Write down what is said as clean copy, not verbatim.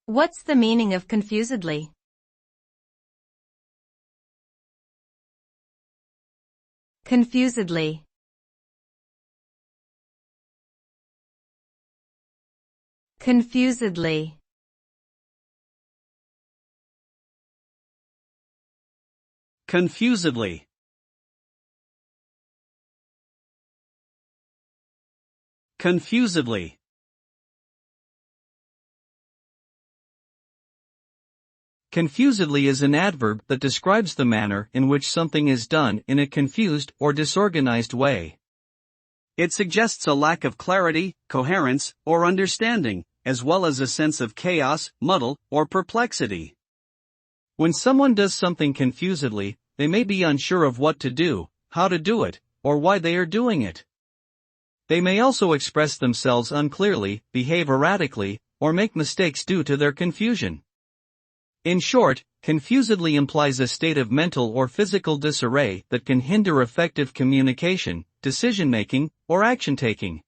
What's the meaning of confusedly? Confusedly. Confusedly. Confusedly. Confusedly. Confusedly is an adverb that describes the manner in which something is done in a confused or disorganized way. It suggests a lack of clarity, coherence, or understanding, as well as a sense of chaos, muddle, or perplexity. When someone does something confusedly, they may be unsure of what to do, how to do it, or why they are doing it. They may also express themselves unclearly, behave erratically, or make mistakes due to their confusion. In short, confusedly implies a state of mental or physical disarray that can hinder effective communication, decision-making, or action-taking.